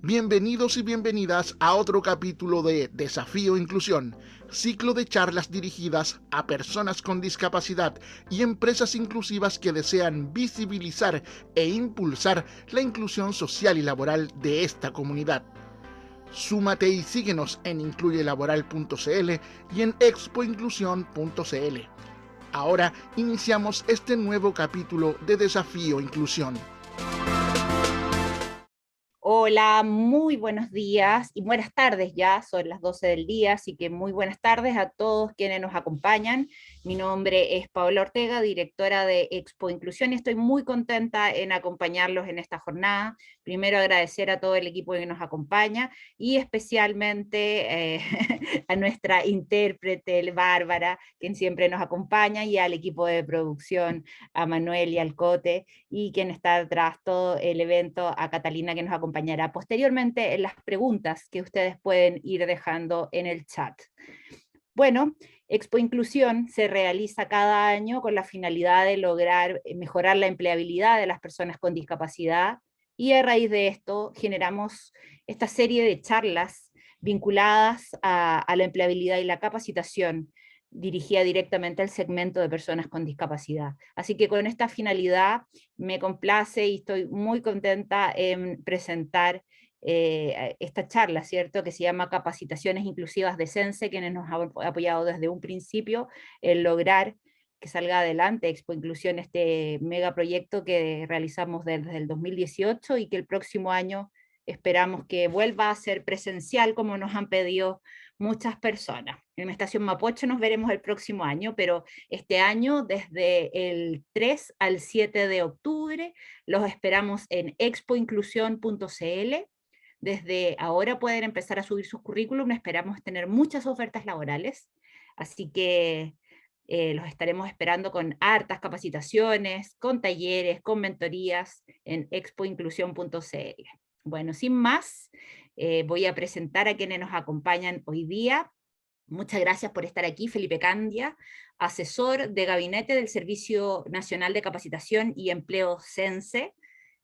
Bienvenidos y bienvenidas a otro capítulo de Desafío Inclusión, ciclo de charlas dirigidas a personas con discapacidad y empresas inclusivas que desean visibilizar e impulsar la inclusión social y laboral de esta comunidad. Súmate y síguenos en incluyelaboral.cl y en expoinclusión.cl. Ahora iniciamos este nuevo capítulo de Desafío Inclusión. Hola, muy buenos días y buenas tardes ya, son las 12 del día, así que muy buenas tardes a todos quienes nos acompañan. Mi nombre es Paola Ortega, directora de Expo Inclusión, y estoy muy contenta en acompañarlos en esta jornada. Primero agradecer a todo el equipo que nos acompaña y especialmente a nuestra intérprete Bárbara, quien siempre nos acompaña, y al equipo de producción, a Manuel y al Cote, y quien está detrás todo el evento, a Catalina, que nos acompañará posteriormente en las preguntas que ustedes pueden ir dejando en el chat. Bueno, Expo Inclusión se realiza cada año con la finalidad de lograr mejorar la empleabilidad de las personas con discapacidad, y a raíz de esto generamos esta serie de charlas vinculadas a la empleabilidad y la capacitación, dirigida directamente al segmento de personas con discapacidad. Así que con esta finalidad me complace y estoy muy contenta en presentar esta charla, ¿cierto? Que se llama Capacitaciones Inclusivas de Sense, quienes nos han apoyado desde un principio en lograr que salga adelante Expo Inclusión, este megaproyecto que realizamos desde el 2018 y que el próximo año esperamos que vuelva a ser presencial, como nos han pedido muchas personas. En la Estación Mapocho nos veremos el próximo año, pero este año, desde el 3 al 7 de octubre, los esperamos en expoinclusión.cl. Desde ahora pueden empezar a subir sus currículum, esperamos tener muchas ofertas laborales, así que los estaremos esperando con hartas capacitaciones, con talleres, con mentorías en expoinclusión.cl. Bueno, sin más, voy a presentar a quienes nos acompañan hoy día. Muchas gracias por estar aquí, Felipe Candia, asesor de gabinete del Servicio Nacional de Capacitación y Empleo CENSE,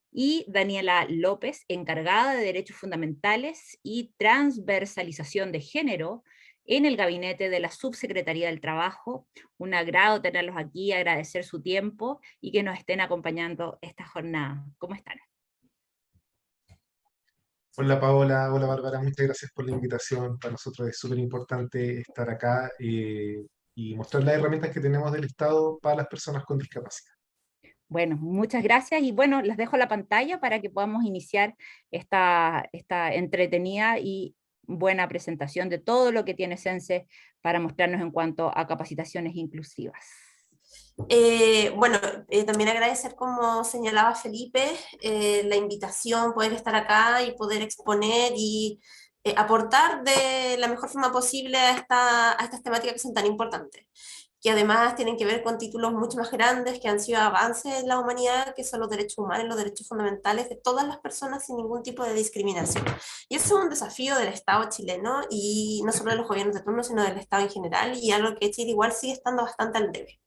y Daniela López, encargada de Derechos Fundamentales y Transversalización de Género en el gabinete de la Subsecretaría del Trabajo. Un agrado tenerlos aquí, agradecer su tiempo y que nos estén acompañando esta jornada. ¿Cómo están? Hola Paola, hola Bárbara, muchas gracias por la invitación. Para nosotros es súper importante estar acá y mostrar las herramientas que tenemos del Estado para las personas con discapacidad. Bueno, muchas gracias y bueno, les dejo la pantalla para que podamos iniciar esta entretenida y buena presentación de todo lo que tiene Sense para mostrarnos en cuanto a capacitaciones inclusivas. Bueno, también agradecer, como señalaba Felipe, la invitación, poder estar acá y poder exponer y aportar de la mejor forma posible a estas temáticas que son tan importantes, que además tienen que ver con títulos mucho más grandes, que han sido avances en la humanidad, que son los derechos humanos, los derechos fundamentales de todas las personas sin ningún tipo de discriminación. Y eso es un desafío del Estado chileno, y no solo de los gobiernos de turno, sino del Estado en general, y algo que Chile igual sigue estando bastante al debe.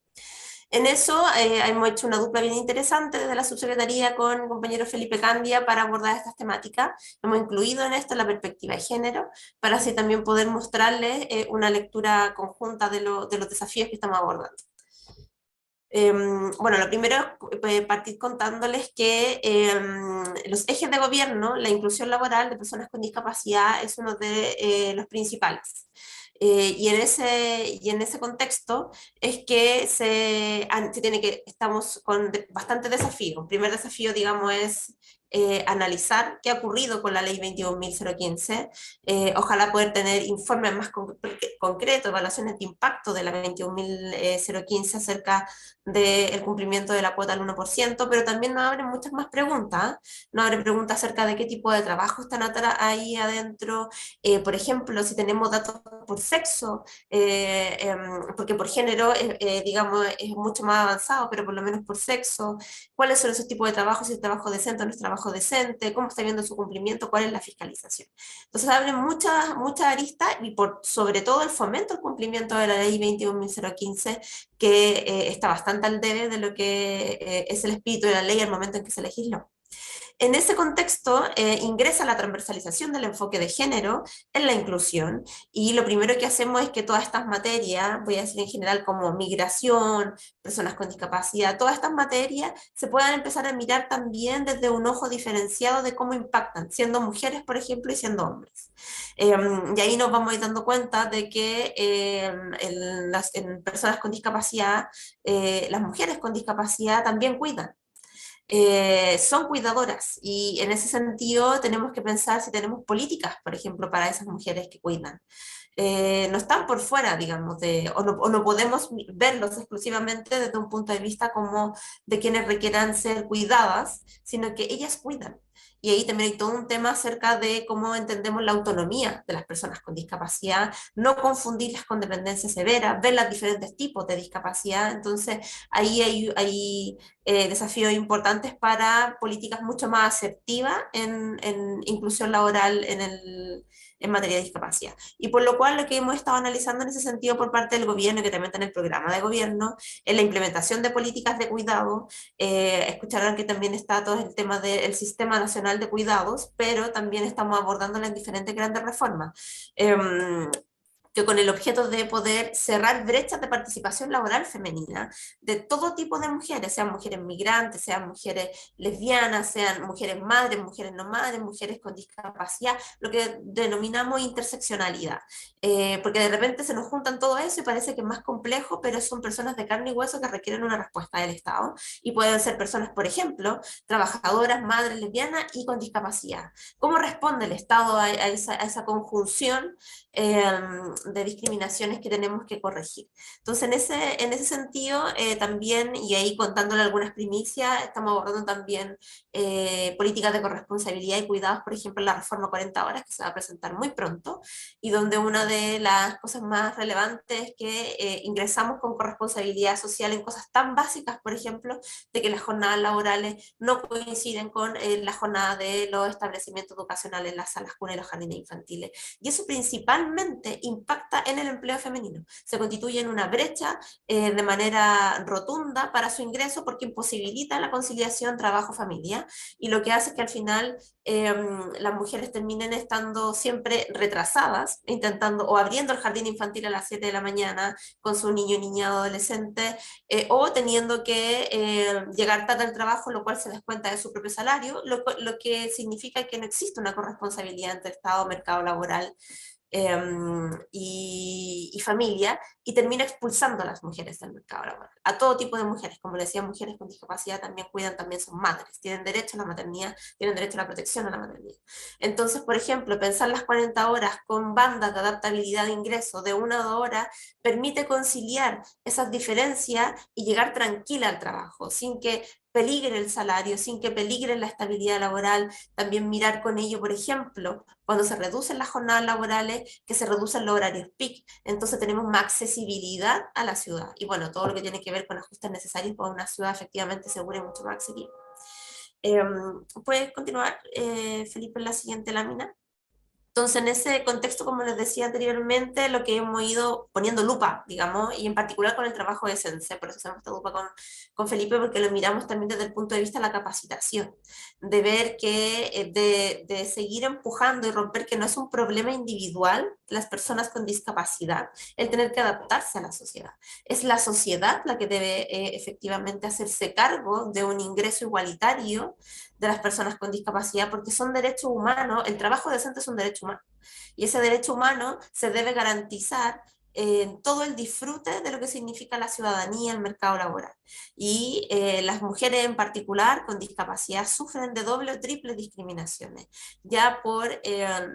En eso hemos hecho una dupla bien interesante desde la subsecretaría con mi compañero Felipe Candia para abordar estas temáticas. Hemos incluido en esto la perspectiva de género, para así también poder mostrarles una lectura conjunta de los desafíos que estamos abordando. Bueno, lo primero es partir contándoles que los ejes de gobierno, la inclusión laboral de personas con discapacidad es uno de los principales. Y en ese contexto es que estamos con bastante desafío. El primer desafío, digamos, es analizar qué ha ocurrido con la ley 21.015. Ojalá poder tener informes más concretos, evaluaciones de impacto de la 21.015 acerca del cumplimiento de la cuota al 1%, pero también nos abren muchas más preguntas. Nos abren preguntas acerca de qué tipo de trabajo están ahí adentro. Por ejemplo, si tenemos datos por sexo, porque por género, digamos, es mucho más avanzado, pero por lo menos por sexo, cuáles son esos tipos de trabajos, si es trabajo decente o no es trabajo decente, cómo está viendo su cumplimiento, cuál es la fiscalización. Entonces abren muchas aristas, y sobre todo el fomento al cumplimiento de la ley 21.015, que está bastante al debe de lo que es el espíritu de la ley al momento en que se legisló. En ese contexto ingresa la transversalización del enfoque de género en la inclusión, y lo primero que hacemos es que todas estas materias, voy a decir en general como migración, personas con discapacidad, todas estas materias se puedan empezar a mirar también desde un ojo diferenciado de cómo impactan, siendo mujeres, por ejemplo, y siendo hombres. Y ahí nos vamos a ir dando cuenta de que en personas con discapacidad, las mujeres con discapacidad también cuidan. Son cuidadoras, y en ese sentido tenemos que pensar si tenemos políticas, por ejemplo, para esas mujeres que cuidan. No están por fuera, digamos, o no podemos verlos exclusivamente desde un punto de vista como de quienes requieran ser cuidadas, sino que ellas cuidan. Y ahí también hay todo un tema acerca de cómo entendemos la autonomía de las personas con discapacidad, no confundirlas con dependencia severa, ver los diferentes tipos de discapacidad. Entonces, ahí hay desafíos importantes para políticas mucho más asertivas en inclusión laboral en materia de discapacidad. Y por lo cual lo que hemos estado analizando en ese sentido por parte del gobierno, y que también está en el programa de gobierno, es la implementación de políticas de cuidado. Escucharán que también está todo el tema del Sistema Nacional de Cuidados, pero también estamos abordándola en diferentes grandes reformas. Que con el objeto de poder cerrar brechas de participación laboral femenina de todo tipo de mujeres, sean mujeres migrantes, sean mujeres lesbianas, sean mujeres madres, mujeres no madres, mujeres con discapacidad, lo que denominamos interseccionalidad. Porque de repente se nos juntan todo eso y parece que es más complejo, pero son personas de carne y hueso que requieren una respuesta del Estado, y pueden ser personas, por ejemplo, trabajadoras, madres lesbianas y con discapacidad. ¿Cómo responde el Estado a esa conjunción de discriminaciones que tenemos que corregir? Entonces, en ese sentido, también, y ahí contándole algunas primicias, estamos abordando también políticas de corresponsabilidad y cuidados, por ejemplo, la reforma 40 horas, que se va a presentar muy pronto, y donde una de las cosas más relevantes es que ingresamos con corresponsabilidad social en cosas tan básicas, por ejemplo, de que las jornadas laborales no coinciden con la jornada de los establecimientos educacionales, las salas cunas y los jardines infantiles. Y eso principalmente impacta en el empleo femenino. Se constituye en una brecha de manera rotunda para su ingreso, porque imposibilita la conciliación trabajo-familia, y lo que hace es que al final las mujeres terminen estando siempre retrasadas, intentando o abriendo el jardín infantil a las 7 de la mañana con su niño, niña, adolescente, o teniendo que llegar tarde al trabajo, lo cual se descuenta de su propio salario, lo que significa que no existe una corresponsabilidad entre Estado, mercado laboral y familia, y termina expulsando a las mujeres del mercado laboral. A todo tipo de mujeres, como le decía, mujeres con discapacidad también cuidan, también son madres, tienen derecho a la maternidad, tienen derecho a la protección a la maternidad. Entonces, por ejemplo, pensar las 40 horas con bandas de adaptabilidad de ingreso de 1 a 2 horas permite conciliar esas diferencias y llegar tranquila al trabajo, sin que peligre el salario, sin que peligre la estabilidad laboral. También mirar con ello, por ejemplo, cuando se reducen las jornadas laborales, que se reducen los horarios peak, entonces tenemos más accesibilidad a la ciudad, y bueno, todo lo que tiene que ver con ajustes necesarios para una ciudad efectivamente segura y mucho más accesible. ¿Puedes continuar, Felipe, en la siguiente lámina? Entonces, en ese contexto, como les decía anteriormente, lo que hemos ido poniendo lupa, digamos, y en particular con el trabajo de Sense, por eso hacemos esta lupa con Felipe, porque lo miramos también desde el punto de vista de la capacitación, de ver que, de seguir empujando y romper que no es un problema individual de las personas con discapacidad, el tener que adaptarse a la sociedad. Es la sociedad la que debe efectivamente hacerse cargo de un ingreso igualitario de las personas con discapacidad, porque son derechos humanos. El trabajo decente es un derecho humano, y ese derecho humano se debe garantizar en todo el disfrute de lo que significa la ciudadanía, el mercado laboral. Y las mujeres en particular con discapacidad sufren de doble o triple discriminaciones, ya por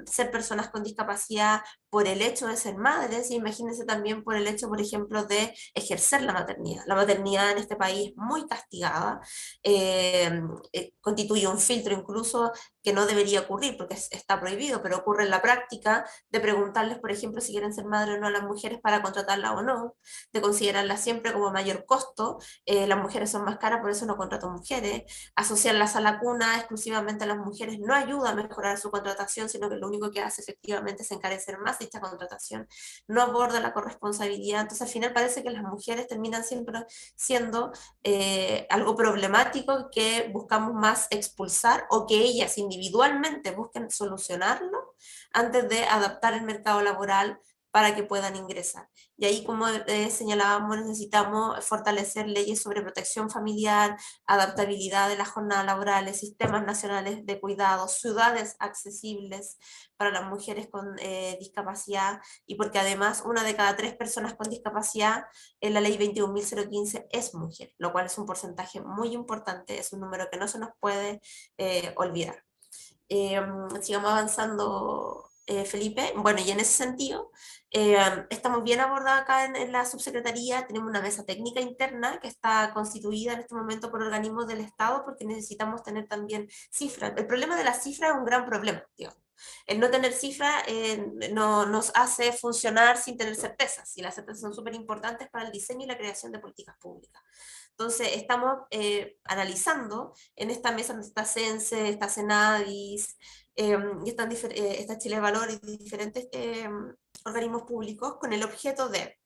ser personas con discapacidad, por el hecho de ser madres, y imagínense también por el hecho, por ejemplo, de ejercer la maternidad. La maternidad en este país es muy castigada, constituye un filtro incluso que no debería ocurrir porque está prohibido, pero ocurre en la práctica, de preguntarles, por ejemplo, si quieren ser madres o no a las mujeres para contratarlas o no, de considerarlas siempre como mayor costo, las mujeres son más caras, por eso no contrato mujeres, asociarlas a la cuna exclusivamente a las mujeres no ayuda a mejorar su contratación, sino que lo único que hace efectivamente es encarecer más dicha contratación, no aborda la corresponsabilidad, entonces al final parece que las mujeres terminan siempre siendo algo problemático que buscamos más expulsar o que ellas individualmente busquen solucionarlo antes de adaptar el mercado laboral para que puedan ingresar. Y ahí, como señalábamos, necesitamos fortalecer leyes sobre protección familiar, adaptabilidad de las jornadas laborales, sistemas nacionales de cuidado, ciudades accesibles para las mujeres con discapacidad, y porque además 1 de cada 3 personas con discapacidad en la ley 21.015 es mujer, lo cual es un porcentaje muy importante, es un número que no se nos puede olvidar. Sigamos avanzando, Felipe. Bueno, y en ese sentido, estamos bien abordados acá en la subsecretaría, tenemos una mesa técnica interna que está constituida en este momento por organismos del Estado porque necesitamos tener también cifras. El problema de las cifras es un gran problema, digamos. El no tener cifras no, nos hace funcionar sin tener certezas, y las certezas son súper importantes para el diseño y la creación de políticas públicas. Entonces, estamos analizando en esta mesa donde está CENSE, está CENADIS, y está Chile Valor y diferentes organismos públicos con el objeto de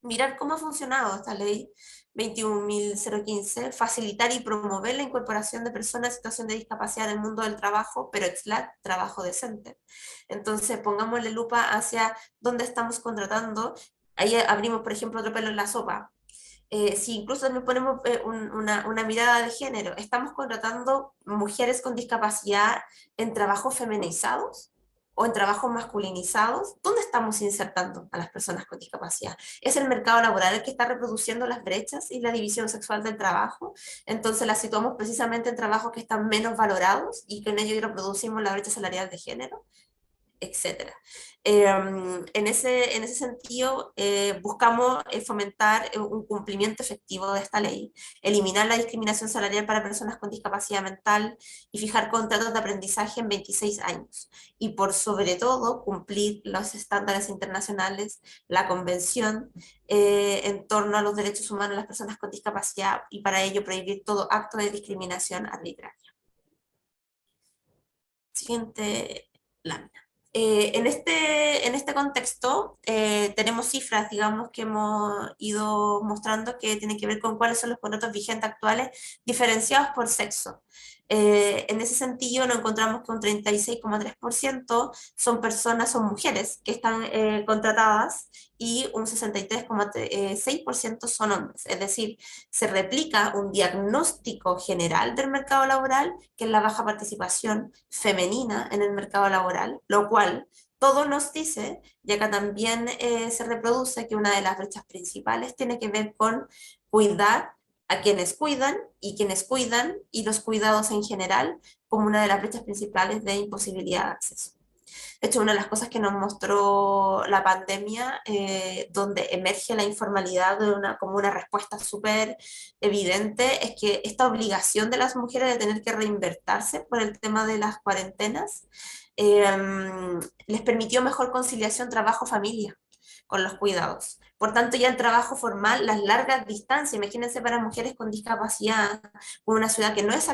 mirar cómo ha funcionado esta ley 21.015, facilitar y promover la incorporación de personas en situación de discapacidad en el mundo del trabajo, pero trabajo decente. Entonces, pongámosle lupa hacia dónde estamos contratando. Ahí abrimos, por ejemplo, otro pelo en la sopa. Si incluso también ponemos una mirada de género, ¿estamos contratando mujeres con discapacidad en trabajos feminizados o en trabajos masculinizados? ¿Dónde estamos insertando a las personas con discapacidad? ¿Es el mercado laboral el que está reproduciendo las brechas y la división sexual del trabajo? Entonces las situamos precisamente en trabajos que están menos valorados y con ello reproducimos la brecha salarial de género, etcétera. En ese sentido, buscamos fomentar un cumplimiento efectivo de esta ley, eliminar la discriminación salarial para personas con discapacidad mental y fijar contratos de aprendizaje en 26 años. Y por sobre todo, cumplir los estándares internacionales, la convención en torno a los derechos humanos de las personas con discapacidad, y para ello prohibir todo acto de discriminación arbitraria. Siguiente lámina. En este contexto tenemos cifras, digamos, que hemos ido mostrando que tienen que ver con cuáles son los contratos vigentes actuales diferenciados por sexo. En ese sentido nos encontramos que un 36,3% son mujeres que están contratadas, y un 63,6% son hombres. Es decir, se replica un diagnóstico general del mercado laboral, que es la baja participación femenina en el mercado laboral, lo cual todo nos dice, y acá también se reproduce, que una de las brechas principales tiene que ver con cuidar a quienes cuidan y los cuidados en general, como una de las brechas principales de imposibilidad de acceso. De hecho, una de las cosas que nos mostró la pandemia, donde emerge la informalidad como una respuesta súper evidente, es que esta obligación de las mujeres de tener que reinvertirse por el tema de las cuarentenas, les permitió mejor conciliación trabajo-familia con los cuidados. Por tanto, ya el trabajo formal, las largas distancias, imagínense para mujeres con discapacidad, una ciudad que no es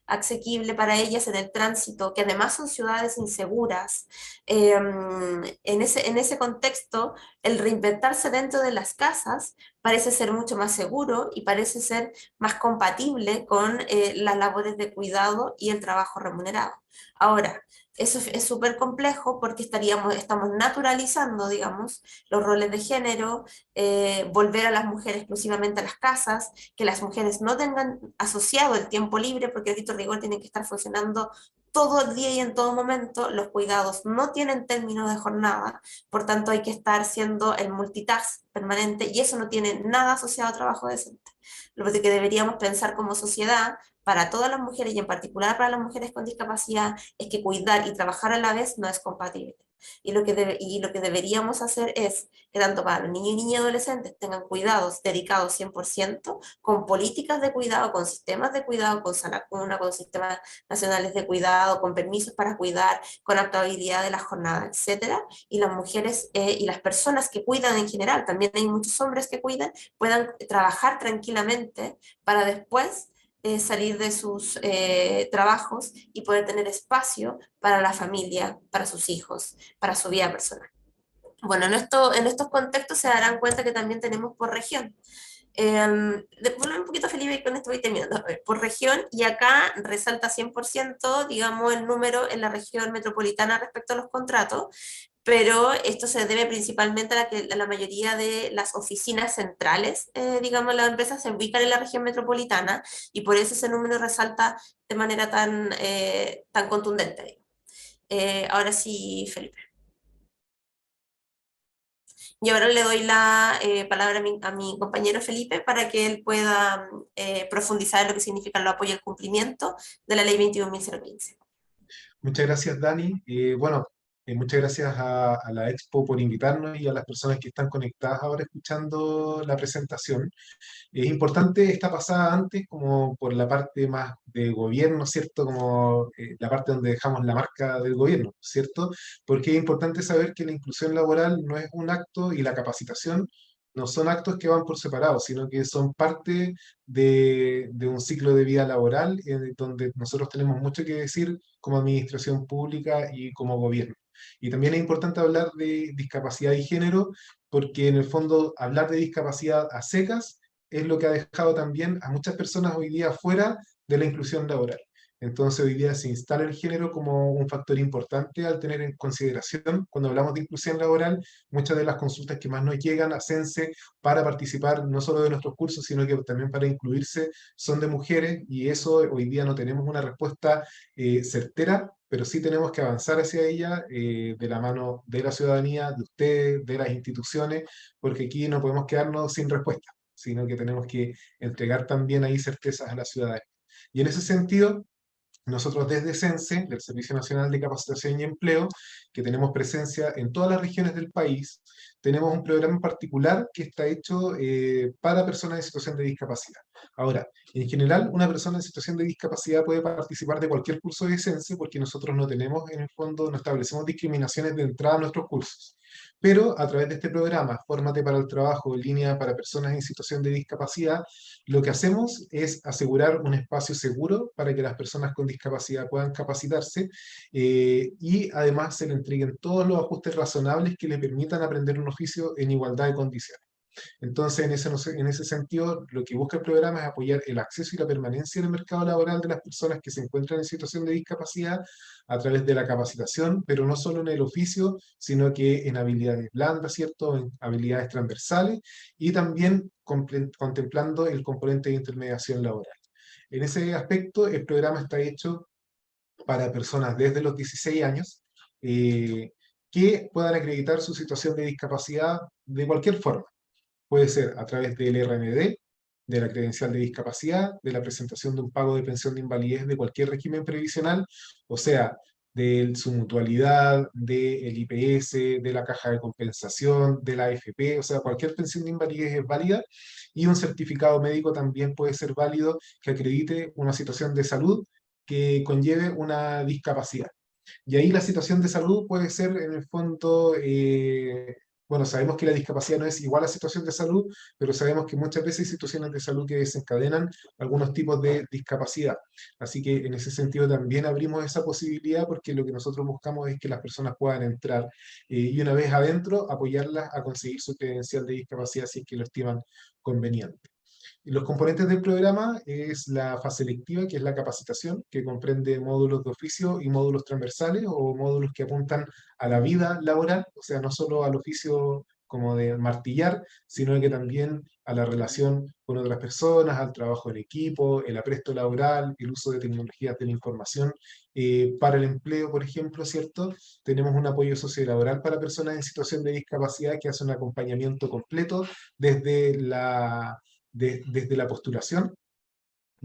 asequible para ellas en el tránsito, que además son ciudades inseguras. En ese contexto, el reinventarse dentro de las casas parece ser mucho más seguro y parece ser más compatible con las labores de cuidado y el trabajo remunerado. Ahora, eso es súper complejo porque estamos naturalizando, digamos, los roles de género, volver a las mujeres exclusivamente a las casas, que las mujeres no tengan asociado el tiempo libre, porque el rito rigor tiene que estar funcionando todo el día y en todo momento. Los cuidados no tienen términos de jornada, por tanto hay que estar siendo el multitask permanente, y eso no tiene nada asociado a trabajo decente. Lo que deberíamos pensar como sociedad, para todas las mujeres y en particular para las mujeres con discapacidad, es que cuidar y trabajar a la vez no es compatible. Y lo que deberíamos hacer es que tanto para los niños y niñas y adolescentes tengan cuidados dedicados 100%, con políticas de cuidado, con sistemas de cuidado, con sala cuna, con sistemas nacionales de cuidado, con permisos para cuidar, con adaptabilidad de la jornada, etcétera. Y las mujeres y las personas que cuidan en general, también hay muchos hombres que cuidan, puedan trabajar tranquilamente para después salir de sus trabajos y poder tener espacio para la familia, para sus hijos, para su vida personal. Bueno, en estos contextos se darán cuenta que también tenemos por región. Volver un poquito, Felipe, y con esto voy terminando. Por región, y acá resalta 100%, digamos, el número en la región metropolitana respecto a los contratos, pero esto se debe principalmente a que la mayoría de las oficinas centrales, digamos, las empresas se ubican en la región metropolitana, y por eso ese número resalta de manera tan contundente. Ahora sí, Felipe. Y ahora le doy la palabra a mi compañero Felipe para que él pueda profundizar en lo que significa el apoyo y el cumplimiento de la ley 21.015. Muchas gracias, Dani. Bueno, muchas gracias a la Expo por invitarnos y a las personas que están conectadas ahora escuchando la presentación. Es importante esta pasada antes como por la parte más de gobierno, ¿cierto? Como la parte donde dejamos la marca del gobierno, ¿cierto? Porque es importante saber que la inclusión laboral no es un acto y la capacitación no son actos que van por separado, sino que son parte de un ciclo de vida laboral donde nosotros tenemos mucho que decir como administración pública y como gobierno. Y también es importante hablar de discapacidad y género, porque en el fondo hablar de discapacidad a secas es lo que ha dejado también a muchas personas hoy día fuera de la inclusión laboral. Entonces hoy día se instala el género como un factor importante al tener en consideración cuando hablamos de inclusión laboral. Muchas de las consultas que más nos llegan a CENSE para participar no solo de nuestros cursos, sino que también para incluirse son de mujeres, y eso hoy día no tenemos una respuesta certera, pero sí tenemos que avanzar hacia ella de la mano de la ciudadanía, de ustedes, de las instituciones, porque aquí no podemos quedarnos sin respuesta, sino que tenemos que entregar también ahí certezas a la ciudadanía. Y en ese sentido, nosotros desde CENSE, del Servicio Nacional de Capacitación y Empleo, que tenemos presencia en todas las regiones del país, tenemos un programa en particular que está hecho para personas en situación de discapacidad. Ahora, en general, una persona en situación de discapacidad puede participar de cualquier curso de CENSE porque nosotros no tenemos, en el fondo, no establecemos discriminaciones de entrada a nuestros cursos. Pero a través de este programa, Fórmate para el Trabajo en línea para personas en situación de discapacidad, lo que hacemos es asegurar un espacio seguro para que las personas con discapacidad puedan capacitarse y además se le entreguen todos los ajustes razonables que le permitan aprender un oficio en igualdad de condiciones. Entonces, en ese sentido, lo que busca el programa es apoyar el acceso y la permanencia en el mercado laboral de las personas que se encuentran en situación de discapacidad a través de la capacitación, pero no solo en el oficio, sino que en habilidades blandas, ¿cierto? En habilidades transversales y también contemplando el componente de intermediación laboral. En ese aspecto, el programa está hecho para personas desde los 16 años que puedan acreditar su situación de discapacidad de cualquier forma. Puede ser a través del RND, de la credencial de discapacidad, de la presentación de un pago de pensión de invalidez de cualquier régimen previsional, o sea, de su mutualidad, del IPS, de la caja de compensación, de la AFP, o sea, cualquier pensión de invalidez es válida, y un certificado médico también puede ser válido que acredite una situación de salud que conlleve una discapacidad. Y ahí la situación de salud puede ser, en el fondo, bueno, sabemos que la discapacidad no es igual a situación de salud, pero sabemos que muchas veces hay situaciones de salud que desencadenan algunos tipos de discapacidad. Así que en ese sentido también abrimos esa posibilidad porque lo que nosotros buscamos es que las personas puedan entrar y una vez adentro apoyarlas a conseguir su credencial de discapacidad si es que lo estiman conveniente. Y los componentes del programa es la fase lectiva, que es la capacitación, que comprende módulos de oficio y módulos transversales o módulos que apuntan a la vida laboral, o sea, no solo al oficio como de martillar, sino que también a la relación con otras personas, al trabajo en equipo, el apresto laboral, el uso de tecnologías de la información para el empleo, por ejemplo, ¿cierto? Tenemos un apoyo sociolaboral para personas en situación de discapacidad que hace un acompañamiento completo desde la postulación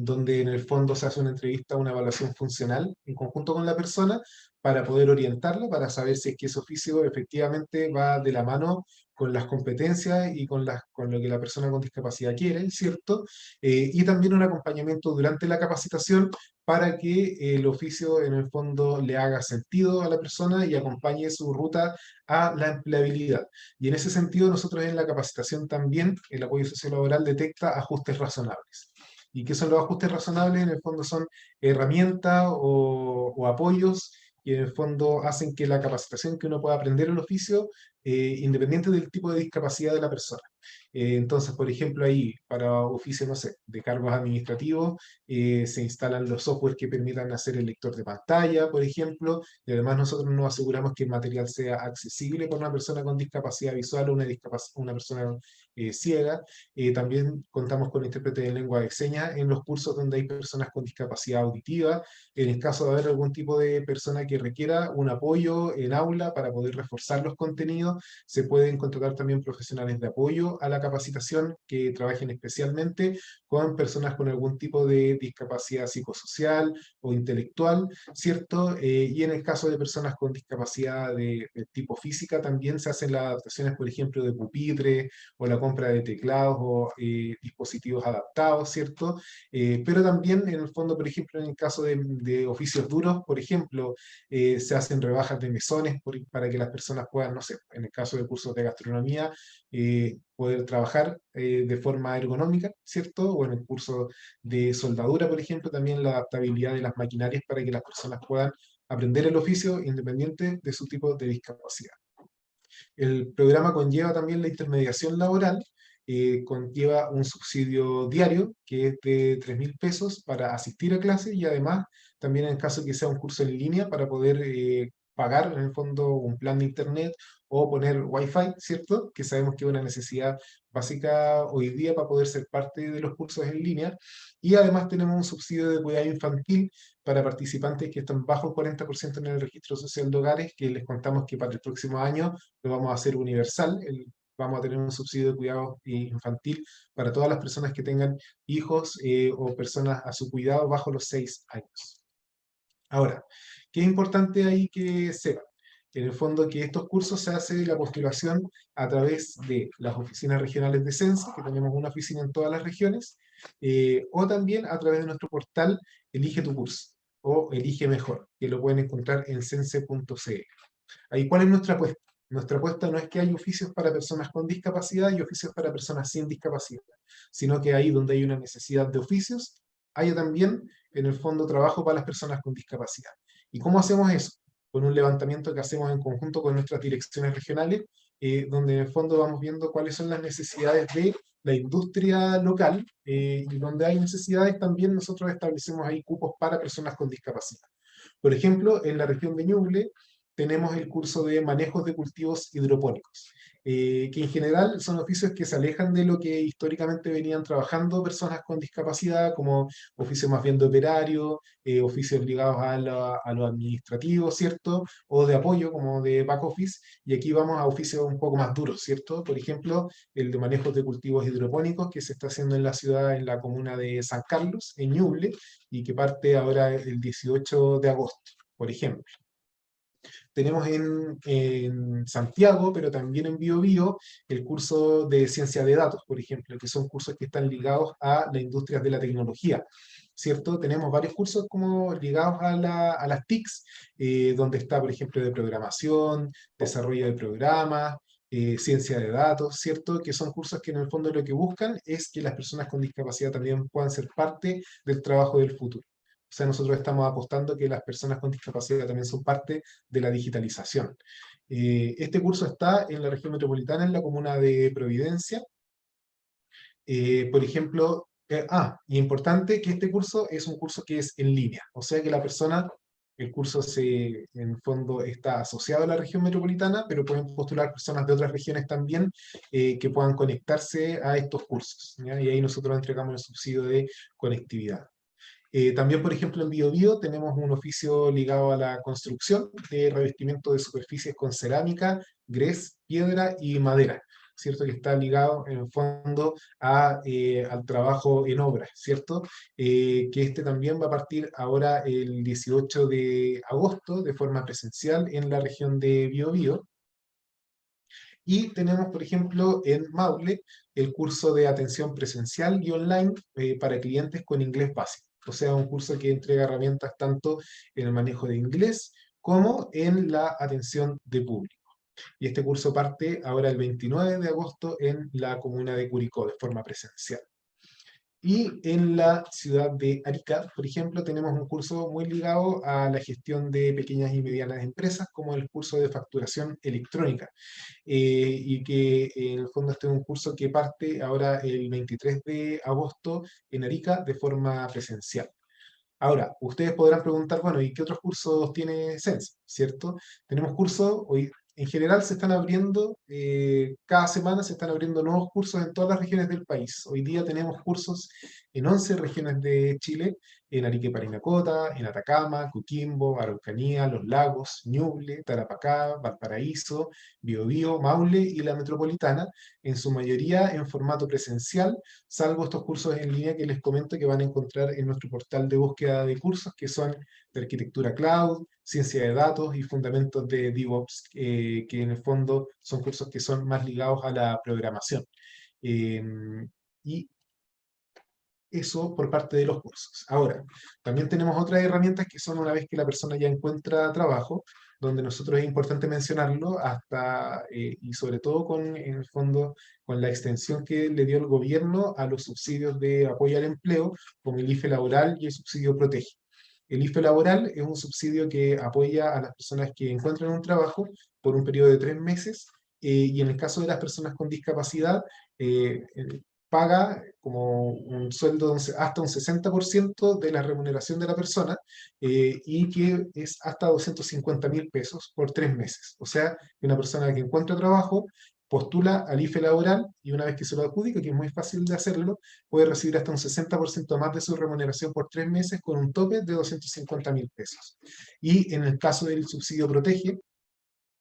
donde en el fondo se hace una entrevista, una evaluación funcional en conjunto con la persona para poder orientarla, para saber si es que ese oficio efectivamente va de la mano con las competencias y con lo que la persona con discapacidad quiere, ¿cierto? Y también un acompañamiento durante la capacitación para que el oficio en el fondo le haga sentido a la persona y acompañe su ruta a la empleabilidad. Y en ese sentido, nosotros en la capacitación también, el apoyo sociolaboral detecta ajustes razonables. ¿Y qué son los ajustes razonables? En el fondo son herramientas o apoyos que en el fondo hacen que la capacitación que uno pueda aprender el oficio, independiente del tipo de discapacidad de la persona. Entonces, por ejemplo, ahí para oficios, no sé, de cargos administrativos, se instalan los software que permitan hacer el lector de pantalla, por ejemplo, y además nosotros nos aseguramos que el material sea accesible para una persona con discapacidad visual o una persona ciega. También contamos con intérpretes de lengua de señas en los cursos donde hay personas con discapacidad auditiva. En el caso de haber algún tipo de persona que requiera un apoyo en aula para poder reforzar los contenidos, se pueden contratar también profesionales de apoyo a la capacitación que trabajen especialmente con personas con algún tipo de discapacidad psicosocial o intelectual, ¿cierto? Y en el caso de personas con discapacidad de tipo física, también se hacen las adaptaciones, por ejemplo, de pupitres o la compra de teclados o dispositivos adaptados, ¿cierto? Pero también, en el fondo, por ejemplo, en el caso de oficios duros, por ejemplo, se hacen rebajas de mesones para que las personas puedan, no sé, en el caso de cursos de gastronomía, poder trabajar de forma ergonómica, ¿cierto? O en el curso de soldadura, por ejemplo, también la adaptabilidad de las maquinarias para que las personas puedan aprender el oficio independiente de su tipo de discapacidad. El programa conlleva también la intermediación laboral, conlleva un subsidio diario que es de 3.000 pesos para asistir a clase y además también en caso que sea un curso en línea para poder pagar en el fondo un plan de internet o poner wifi, ¿cierto? Que sabemos que es una necesidad básica hoy día para poder ser parte de los cursos en línea. Y además tenemos un subsidio de cuidado infantil para participantes que están bajo el 40% en el registro social de hogares, que les contamos que para el próximo año lo vamos a hacer universal. Vamos a tener un subsidio de cuidado infantil para todas las personas que tengan hijos o personas a su cuidado bajo los 6 años. Ahora, ¿qué es importante ahí que sepan? En el fondo que estos cursos se hace la postulación a través de las oficinas regionales de Sense, que tenemos una oficina en todas las regiones, o también a través de nuestro portal Elige tu curso o Elige Mejor, que lo pueden encontrar en sense.cl. Ahí, ¿cuál es nuestra apuesta? Nuestra apuesta no es que hay oficios para personas con discapacidad y oficios para personas sin discapacidad, sino que ahí donde hay una necesidad de oficios, haya también, en el fondo, trabajo para las personas con discapacidad. ¿Y cómo hacemos eso? Con un levantamiento que hacemos en conjunto con nuestras direcciones regionales, donde en el fondo vamos viendo cuáles son las necesidades de la industria local, y donde hay necesidades también nosotros establecemos ahí cupos para personas con discapacidad. Por ejemplo, en la región de Ñuble tenemos el curso de manejos de cultivos hidropónicos, que en general son oficios que se alejan de lo que históricamente venían trabajando personas con discapacidad, como oficios más bien de operario, oficios ligados a lo administrativo, ¿cierto? O de apoyo, como de back office, y aquí vamos a oficios un poco más duros, ¿cierto? Por ejemplo, el de manejos de cultivos hidropónicos, que se está haciendo en la ciudad, en la comuna de San Carlos, en Ñuble, y que parte ahora el 18 de agosto, por ejemplo. Tenemos en Santiago, pero también en Biobío, el curso de ciencia de datos, por ejemplo, que son cursos que están ligados a las industrias de la tecnología, ¿cierto? Tenemos varios cursos como ligados a las TICs, donde está, por ejemplo, de programación, desarrollo de programas, ciencia de datos, ¿cierto? Que son cursos que en el fondo lo que buscan es que las personas con discapacidad también puedan ser parte del trabajo del futuro. O sea, nosotros estamos apostando que las personas con discapacidad también son parte de la digitalización. Este curso está en la región metropolitana, en la comuna de Providencia. Por ejemplo, y importante que este curso es un curso que es en línea. O sea que la persona, el curso en el fondo está asociado a la región metropolitana, pero pueden postular personas de otras regiones también que puedan conectarse a estos cursos, ¿ya? Y ahí nosotros entregamos el subsidio de conectividad. También, por ejemplo, en Biobío tenemos un oficio ligado a la construcción de revestimiento de superficies con cerámica, grés, piedra y madera. ¿cierto? Que está ligado en el fondo al trabajo en obras, ¿cierto? Que este también va a partir ahora el 18 de agosto de forma presencial en la región de Biobío. Y tenemos, por ejemplo, en Maule, el curso de atención presencial y online para clientes con inglés básico. O sea, un curso que entrega herramientas tanto en el manejo de inglés como en la atención de público. Y este curso parte ahora el 29 de agosto en la comuna de Curicó, de forma presencial. Y en la ciudad de Arica, por ejemplo, tenemos un curso muy ligado a la gestión de pequeñas y medianas empresas, como el curso de facturación electrónica. Y que en el fondo este es un curso que parte ahora el 23 de agosto en Arica de forma presencial. Ahora, ustedes podrán preguntar, bueno, ¿y qué otros cursos tiene Sense? ¿Cierto? Tenemos cursos, hoy en general se están abriendo, cada semana se están abriendo nuevos cursos en todas las regiones del país. Hoy día tenemos cursos en 11 regiones de Chile, en Arica y Parinacota, en Atacama, Coquimbo, Araucanía, Los Lagos, Ñuble, Tarapacá, Valparaíso, Biobío, Maule y la Metropolitana, en su mayoría en formato presencial, salvo estos cursos en línea que les comento que van a encontrar en nuestro portal de búsqueda de cursos, que son de arquitectura cloud, ciencia de datos y fundamentos de DevOps, que en el fondo son cursos que son más ligados a la programación. Y eso por parte de los cursos. Ahora, también tenemos otras herramientas que son una vez que la persona ya encuentra trabajo, donde nosotros es importante mencionarlo hasta, y sobre todo con, en el fondo, con la extensión que le dio el gobierno a los subsidios de apoyo al empleo, como el IFE laboral y el subsidio Protege. El IFE laboral es un subsidio que apoya a las personas que encuentran un trabajo por un periodo de 3 meses, y en el caso de las personas con discapacidad, paga como un sueldo hasta un 60% de la remuneración de la persona, y que es hasta 250.000 pesos por 3 meses. O sea, que una persona que encuentra trabajo postula al IFE laboral y una vez que se lo adjudica, que es muy fácil de hacerlo, puede recibir hasta un 60% más de su remuneración por 3 meses con un tope de 250.000 pesos. Y en el caso del subsidio Protege,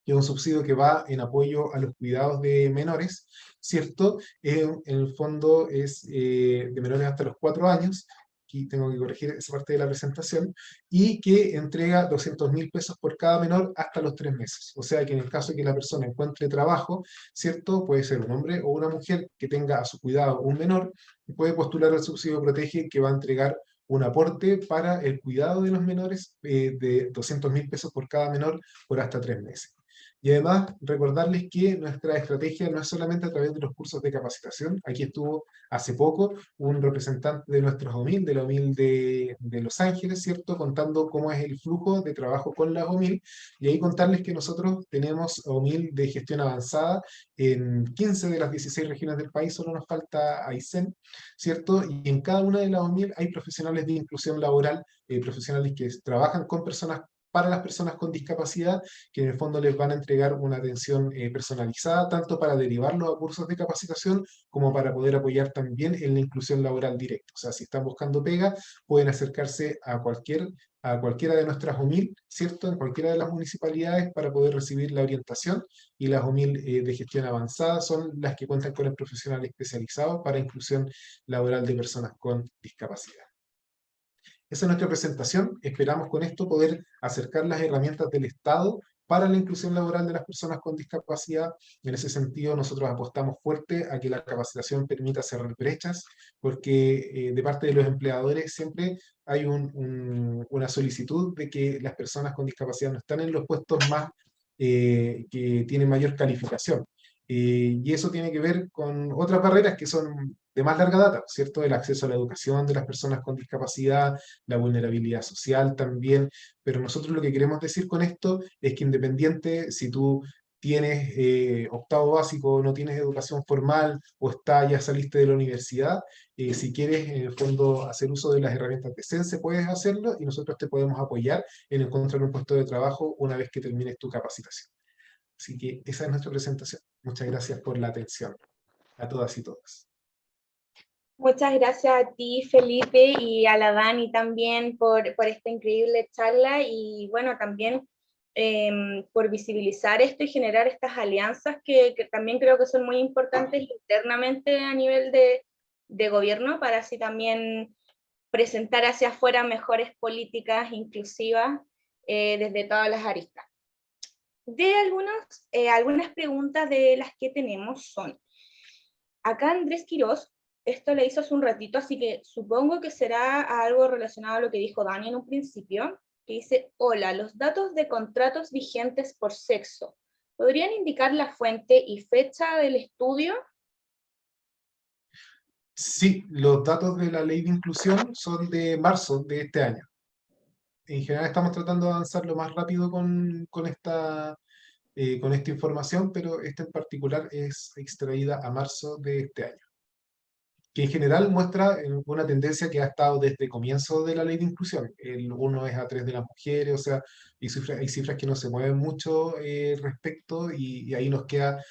que es un subsidio que va en apoyo a los cuidados de menores, ¿cierto? En el fondo es de menores hasta los 4 años, aquí tengo que corregir esa parte de la presentación, y que entrega 200.000 pesos por cada menor hasta los 3 meses. O sea que en el caso de que la persona encuentre trabajo, ¿cierto? Puede ser un hombre o una mujer que tenga a su cuidado un menor, y puede postular al subsidio Protege que va a entregar un aporte para el cuidado de los menores de 200.000 pesos por cada menor por hasta 3 meses. Y además, recordarles que nuestra estrategia no es solamente a través de los cursos de capacitación. Aquí estuvo hace poco un representante de nuestros OMIL, de la OMIL de Los Ángeles, ¿cierto? Contando cómo es el flujo de trabajo con las OMIL. Y ahí contarles que nosotros tenemos OMIL de gestión avanzada en 15 de las 16 regiones del país, solo nos falta Aysén, ¿cierto? Y en cada una de las OMIL hay profesionales de inclusión laboral, profesionales que trabajan con personas, para las personas con discapacidad, que en el fondo les van a entregar una atención personalizada, tanto para derivarlos a cursos de capacitación, como para poder apoyar también en la inclusión laboral directa. O sea, si están buscando pega, pueden acercarse a cualquiera de nuestras OMIL, ¿cierto? En cualquiera de las municipalidades para poder recibir la orientación, y las OMIL de gestión avanzada son las que cuentan con el profesional especializado para inclusión laboral de personas con discapacidad. Esa es nuestra presentación. Esperamos con esto poder acercar las herramientas del Estado para la inclusión laboral de las personas con discapacidad. En ese sentido, nosotros apostamos fuerte a que la capacitación permita cerrar brechas, porque de parte de los empleadores siempre hay una solicitud de que las personas con discapacidad no están en los puestos más que tienen mayor calificación. Y eso tiene que ver con otras barreras que son de más larga data, ¿cierto? El acceso a la educación de las personas con discapacidad, la vulnerabilidad social también, pero nosotros lo que queremos decir con esto es que independiente si tú tienes octavo básico, no tienes educación formal o ya saliste de la universidad, si quieres en el fondo hacer uso de las herramientas de Sense, puedes hacerlo y nosotros te podemos apoyar en encontrar un puesto de trabajo una vez que termines tu capacitación. Así que esa es nuestra presentación. Muchas gracias por la atención a todas y todos. Muchas gracias a ti, Felipe, y a la Dani también por esta increíble charla. Y bueno, también por visibilizar esto y generar estas alianzas que también creo que son muy importantes internamente a nivel de gobierno, para así también presentar hacia afuera mejores políticas inclusivas desde todas las aristas. De algunas preguntas de las que tenemos son, acá Andrés Quirós, esto le hizo hace un ratito, así que supongo que será algo relacionado a lo que dijo Dani en un principio, que dice, hola, los datos de contratos vigentes por sexo, ¿podrían indicar la fuente y fecha del estudio? Sí, los datos de la ley de inclusión son de marzo de este año. En general estamos tratando de avanzar lo más rápido con esta información, pero esta en particular es extraída a marzo de este año, que en general muestra una tendencia que ha estado desde el comienzo de la ley de inclusión. El 1:3 de las mujeres, o sea, hay cifras que no se mueven mucho respecto, y ahí nos queda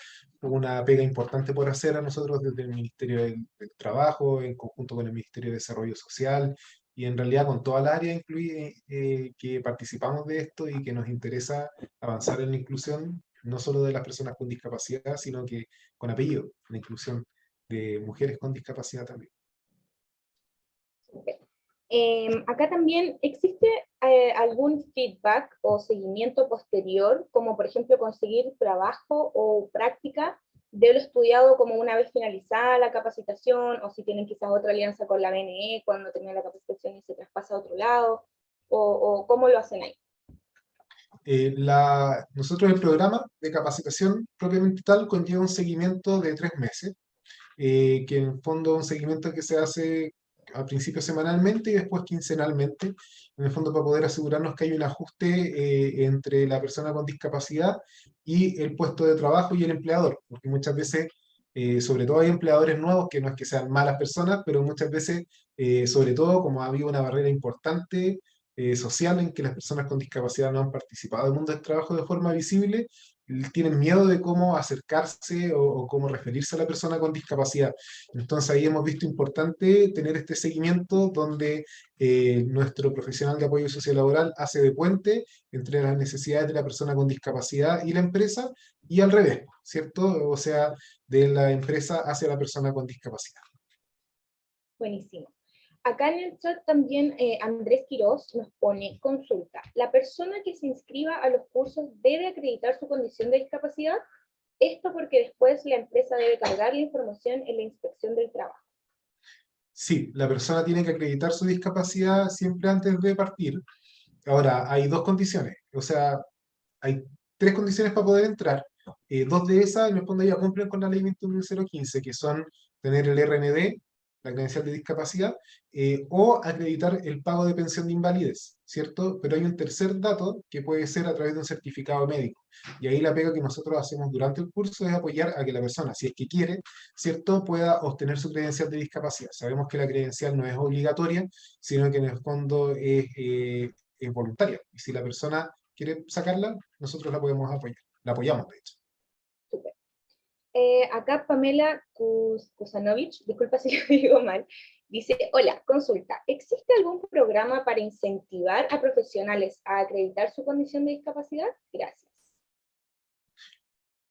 una pega importante por hacer a nosotros desde el Ministerio del Trabajo, en conjunto con el Ministerio de Desarrollo Social, y en realidad con toda la área que participamos de esto y que nos interesa avanzar en la inclusión, no solo de las personas con discapacidad, sino que con apellido, la inclusión de mujeres con discapacidad también. Acá también existe algún feedback o seguimiento posterior, como por ejemplo conseguir trabajo o práctica de lo estudiado como una vez finalizada la capacitación, o si tienen quizás otra alianza con la BNE cuando termina la capacitación y se traspasa a otro lado, o cómo lo hacen ahí. Nosotros el programa de capacitación propiamente tal conlleva un seguimiento de 3 meses, que en el fondo es un seguimiento que se hace al principio semanalmente y después quincenalmente, en el fondo para poder asegurarnos que hay un ajuste entre la persona con discapacidad y el puesto de trabajo y el empleador, porque muchas veces, sobre todo hay empleadores nuevos, que no es que sean malas personas, pero muchas veces, sobre todo como ha habido una barrera importante social en que las personas con discapacidad no han participado del mundo del trabajo de forma visible, tienen miedo de cómo acercarse o cómo referirse a la persona con discapacidad. Entonces ahí hemos visto importante tener este seguimiento donde nuestro profesional de apoyo sociolaboral hace de puente entre las necesidades de la persona con discapacidad y la empresa, y al revés, ¿cierto? O sea, de la empresa hacia la persona con discapacidad. Buenísimo. Acá en el chat también Andrés Quirós nos pone, consulta, ¿la persona que se inscriba a los cursos debe acreditar su condición de discapacidad? Esto porque después la empresa debe cargar la información en la inspección del trabajo. Sí, la persona tiene que acreditar su discapacidad siempre antes de partir. Ahora, hay 2 condiciones, o sea, hay 3 condiciones para poder entrar. 2 de esas, en el fondo, ya cumplen con la ley 21.015, que son tener el RND, la credencial de discapacidad, o acreditar el pago de pensión de invalidez, ¿cierto? Pero hay un tercer dato que puede ser a través de un certificado médico. Y ahí la pega que nosotros hacemos durante el curso es apoyar a que la persona, si es que quiere, ¿cierto?, pueda obtener su credencial de discapacidad. Sabemos que la credencial no es obligatoria, sino que en el fondo es voluntaria. Y si la persona quiere sacarla, nosotros la podemos apoyar. La apoyamos, de hecho. Súper. Acá Pamela Kusanovich, disculpa si lo digo mal, dice, hola, consulta, ¿existe algún programa para incentivar a profesionales a acreditar su condición de discapacidad? Gracias.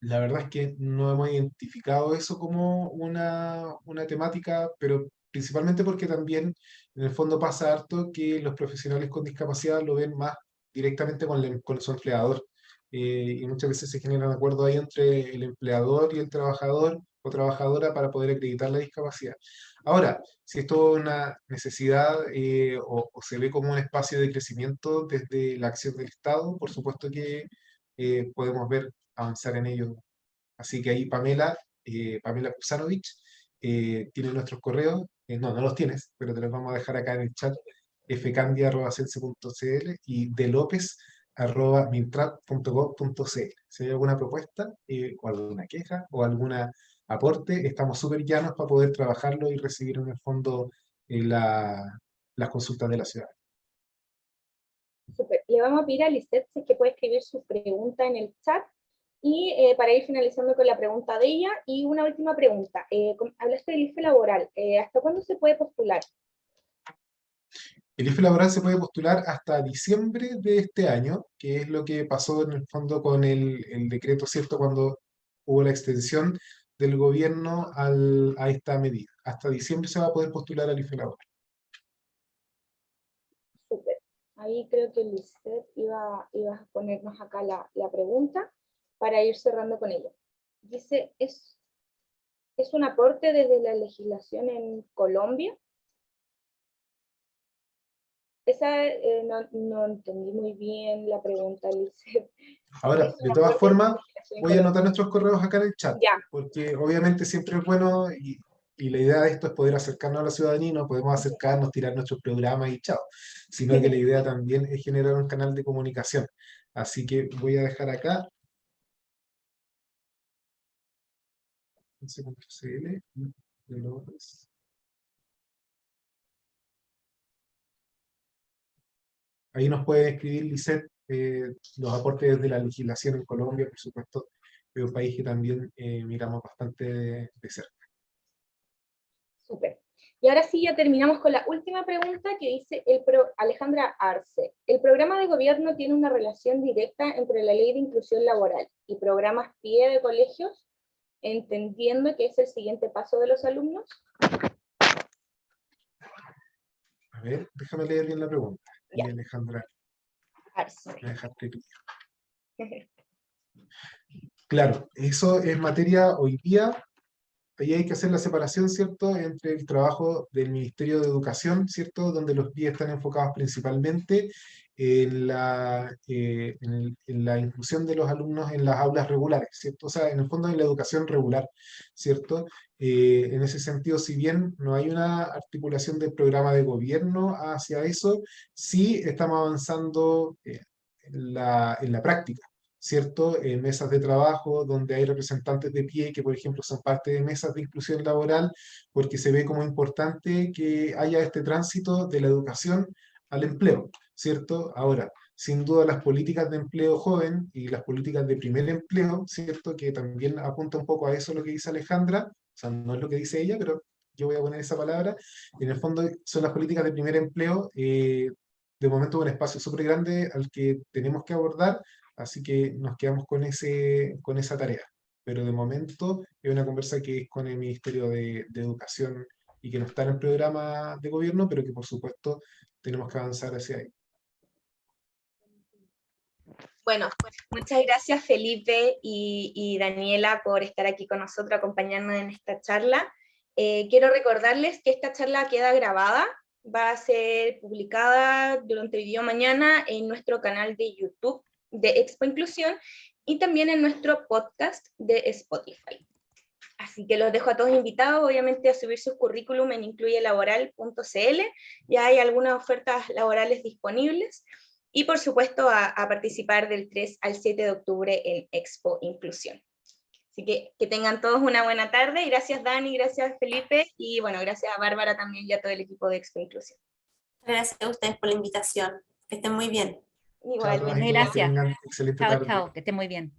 La verdad es que no hemos identificado eso como una temática, pero principalmente porque también en el fondo pasa harto que los profesionales con discapacidad lo ven más directamente con su empleador. Y muchas veces se generan acuerdos ahí entre el empleador y el trabajador o trabajadora para poder acreditar la discapacidad. Ahora, si esto es una necesidad o se ve como un espacio de crecimiento desde la acción del Estado, por supuesto que podemos ver avanzar en ello. Así que ahí Pamela Kusanovich, tiene nuestros correos, no los tienes, pero te los vamos a dejar acá en el chat, fcandia@cense.cl y delopez@mintrat.gov.cl. Si hay alguna propuesta o alguna queja o algún aporte, estamos súper llanos para poder trabajarlo y recibir en el fondo las consultas de la ciudad. Súper. Le vamos a pedir a Lisette si es que puede escribir su pregunta en el chat, y para ir finalizando con la pregunta de ella, y una última pregunta. Hablaste del IFE laboral, ¿hasta cuándo se puede postular? El IFE laboral se puede postular hasta diciembre de este año, que es lo que pasó en el fondo con el decreto, ¿cierto? Cuando hubo la extensión del gobierno a esta medida. Hasta diciembre se va a poder postular al IFE laboral. Súper. Ahí creo que Lisette iba a ponernos acá la pregunta para ir cerrando con ella. Dice, ¿es un aporte desde la legislación en Colombia? Esa no entendí muy bien la pregunta, Lisette. Ahora, ¿Es un de todas aporte desde formas, la legislación en voy a anotar Colombia? nuestros correos acá en el chat, Ya, porque obviamente siempre es bueno y la idea de esto es poder acercarnos a la ciudadanía, y no podemos acercarnos, tirar nuestros programas y chao, sino que la idea también es generar un canal de comunicación. Así que voy a dejar acá. .cl, ahí nos puede escribir Lisette los aportes de la legislación en Colombia, por supuesto, es un país que también miramos bastante de cerca. súper. Y ahora sí, ya terminamos con la última pregunta que dice Alejandra Arce. ¿El programa de gobierno tiene una relación directa entre la ley de inclusión laboral y programas PIE de colegios, entendiendo que es el siguiente paso de los alumnos? A ver, déjame leer bien la pregunta. Y Ya. Alejandra, Arce. me dejaste pillado. Claro, eso es materia hoy día. Ahí hay que hacer la separación, ¿cierto?, entre el trabajo del Ministerio de Educación, ¿cierto?, donde los PIE están enfocados principalmente en la inclusión de los alumnos en las aulas regulares, ¿cierto? O sea, en el fondo en la educación regular, ¿cierto? En ese sentido, si bien no hay una articulación del programa de gobierno hacia eso, sí estamos avanzando en la práctica. ¿Cierto? Mesas de trabajo donde hay representantes de PIE que, por ejemplo, son parte de mesas de inclusión laboral, porque se ve como importante que haya este tránsito de la educación al empleo, ¿cierto? Ahora, sin duda las políticas de empleo joven y las políticas de primer empleo, ¿cierto? Que también apunta un poco a eso lo que dice Alejandra, o sea, no es lo que dice ella, pero yo voy a poner esa palabra, en el fondo son las políticas de primer empleo, de momento un espacio súper grande al que tenemos que abordar. Así que nos quedamos con esa tarea. Pero de momento es una conversa que es con el Ministerio de Educación y que no está en el programa de gobierno, pero que por supuesto tenemos que avanzar hacia ahí. Bueno, muchas gracias Felipe y Daniela por estar aquí con nosotros, acompañarnos en esta charla. Quiero recordarles que esta charla queda grabada, va a ser publicada durante el día de mañana en nuestro canal de YouTube de Expo Inclusión y también en nuestro podcast de Spotify. Así que los dejo a todos invitados, obviamente, a subir sus currículum en incluyelaboral.cl, ya hay algunas ofertas laborales disponibles, y por supuesto a participar del 3 al 7 de octubre en Expo Inclusión. Así que tengan todos una buena tarde, y gracias Dani, gracias Felipe, y bueno, gracias a Bárbara también y a todo el equipo de Expo Inclusión. Gracias a ustedes por la invitación. Que estén muy bien. Igual, Chao a todas y Muchas todos, que gracias. tengan excelente Chao, tarde. chao, que esté muy bien.